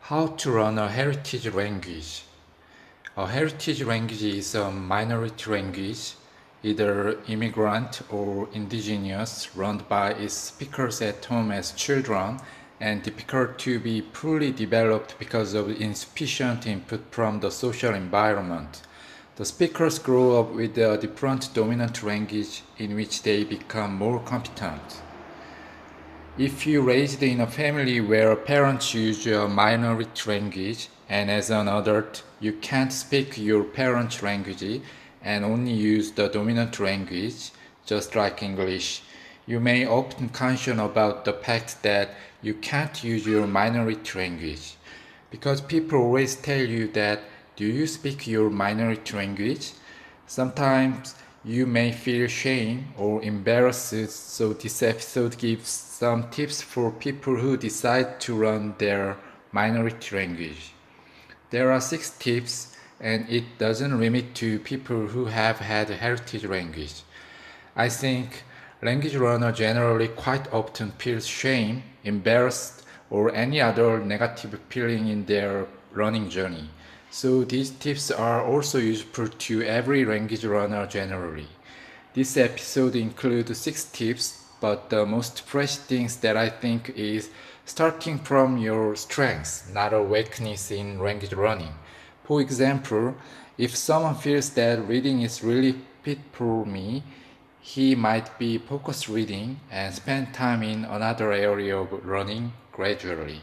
How to learn a heritage language. A heritage language is a minority language, either immigrant or indigenous, learned by its speakers at home as children and difficult to be fully developed because of insufficient input from the social environment. The speakers grow up with a different dominant language in which they become more competent. If you raised in a family where parents use a minority language and as an adult you can't speak your parents' language and only use the dominant language, just like English, you may often question about the fact that you can't use your minority language. Because people always tell you that, do you speak your minority language? Sometimes you may feel shame or embarrassed, so this episode gives some tips for people who decide to learn their minority language. There are 6 tips, and it doesn't limit to people who have had a heritage language. I think language learners generally quite often feel shame, embarrassed, or any other negative feeling in their learning journey. So these tips are also useful to every language learner generally. This episode includes 6 tips, but the most fresh things that I think is starting from your strengths, not a weakness in language learning. For example, if someone feels that reading is really fit for me, he might be focused reading and spend time in another area of learning gradually.